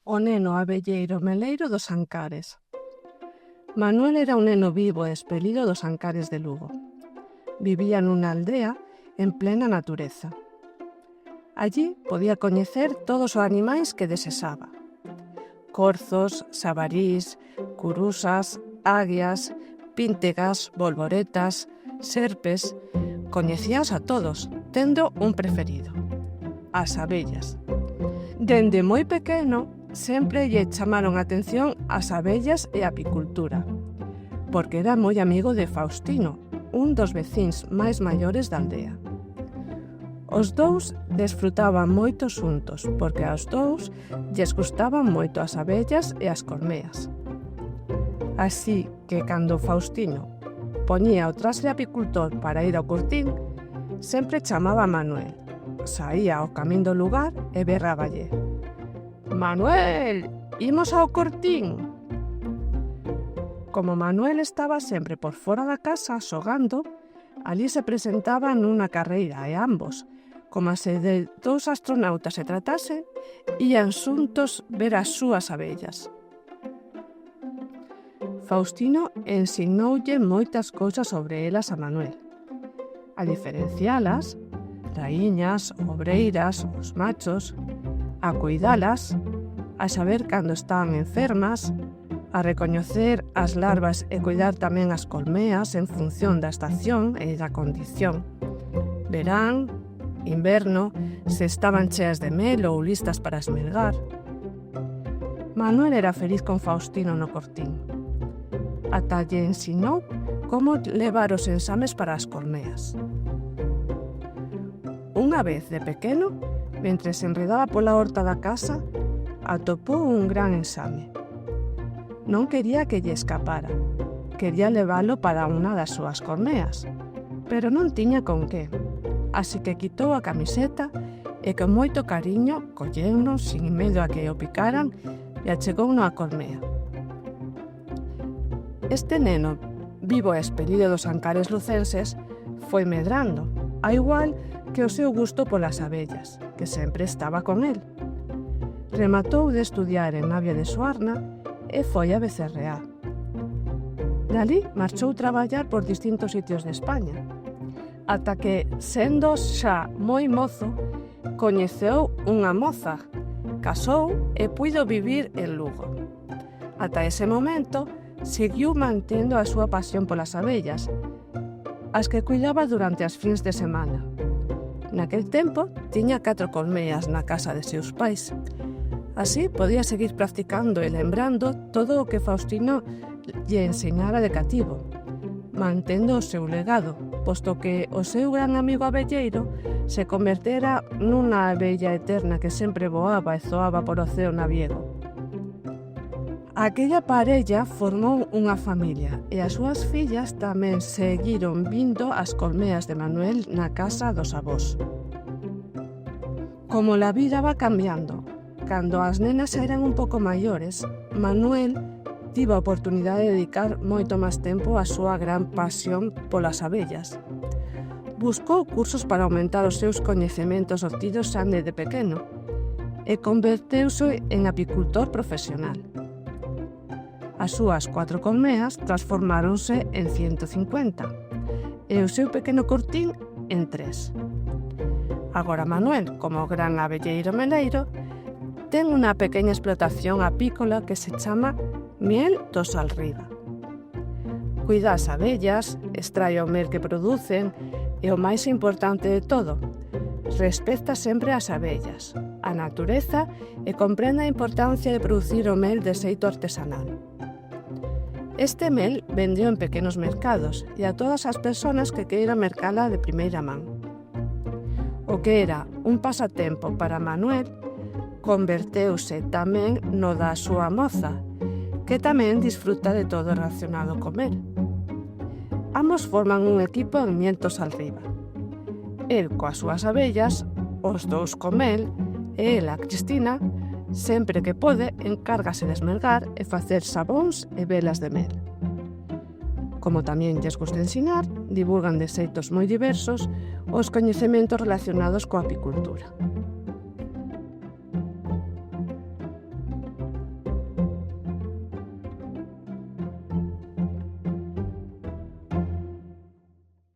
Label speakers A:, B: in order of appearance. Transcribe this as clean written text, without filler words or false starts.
A: O neno abelleiro meleiro dos Ancares. Manuel era un neno vivo e espelido dos Ancares de Lugo. Vivía nunha aldea en plena natureza. Allí podía coñecer todos os animais que desexaba. Corzos, sabarís, curusas, águias, píntegas, bolboretas, serpes. Coñecíaos a todos, tendo un preferido: as abellas. Dende moi pequeno, sempre lle chamaron a atención as abellas e a apicultura, porque era moi amigo de Faustino, un dos vecíns máis maiores da aldea. Os dous desfrutaban moito xuntos, porque aos dous lles gustaban moito as abellas e as colmeas. Así que cando Faustino poñía o traxe de apicultor para ir ao curtín, sempre chamaba a Manuel. Saía ao camín do lugar e berráballe: «Manuel, imos ao curtín!» Como Manuel estaba sempre por fora da casa xogando, alí se presentaba nunha carreira e ambos, como se de dous astronautas se tratase, ían xuntos ver as súas abellas. Faustino ensinoulle moitas cousas sobre elas a Manuel. A diferencialas, raíñas, obreiras, os machos, a cuidalas, a saber cando estaban enfermas, a recoñecer as larvas e cuidar tamén as colmeas en función da estación e da condición. Verán, inverno, se estaban cheas de mel ou listas para esmelgar. Manuel era feliz con Faustino no cortín. Ata lle ensinou como levar os ensames para as colmeas. Unha vez de pequeno, mentre se enredaba pola horta da casa, atopou un gran ensame. Non quería que lle escapara. Quería leválo para unha das súas colmeas, pero non tiña con que. Así que quitou a camiseta e con moito cariño colleuno sin medo a que o picaran e achegouno á colmea. Este neno, vivo e espelido dos Ancares lucenses, foi medrando, a igual que o seu gusto polas abellas, que sempre estaba con el. Rematou de estudiar en Navia de Suarna e foi a Becerreá. Dali marchou traballar por distintos sitios de España, ata que, sendo xa moi mozo, coñeceu unha moza, casou e puido vivir en Lugo. Ata ese momento, seguiu mantendo a súa pasión polas abellas, as que cuidaba durante as fins de semana. Naquel tempo, tiña 4 colmeas na casa de seus pais. Así podía seguir practicando e lembrando todo o que Faustino lle ensinara de cativo, mantendo o seu legado, posto que o seu gran amigo abelleiro se convertera nunha abella eterna que sempre voaba e zoaba por o ceo naviego. Aquella parella formou unha familia e as súas fillas tamén seguiron vindo ás colmeas de Manuel na casa dos avós. Como a vida va cambiando, cando as nenas eran un pouco maiores, Manuel tivo a oportunidade de dedicar moito máis tempo á súa gran pasión polas abellas. Buscou cursos para aumentar os seus coñecementos obtidos xa desde pequeno e converteuse en apicultor profesional. As súas 4 colmeas transformáronse en 150 e o seu pequeno curtín en 3. Agora Manuel, como gran abelleiro meleiro, ten unha pequena explotación apícola que se chama Miel do Salriba. Cuida as abellas, extrae o mel que producen e o máis importante de todo, respecta sempre as abellas, a natureza e comprende a importancia de producir o mel de xeito artesanal. Este mel vendeu en pequenos mercados e a todas as persoas que queiran mercala de primeira man. O que era un pasatempo para Manuel converteuse tamén no da súa moza, que tamén disfruta de todo relacionado co mel. Ambos forman un equipo en Miel do Salriba. El coas súas abellas, os dous co mel, e ela, Cristina, sempre que pode, encárgase de esmelgar e facer sabóns e velas de mel. Como tamén lles gusta ensinar, divulgan de xeitos moi diversos os coñecementos relacionados coa apicultura.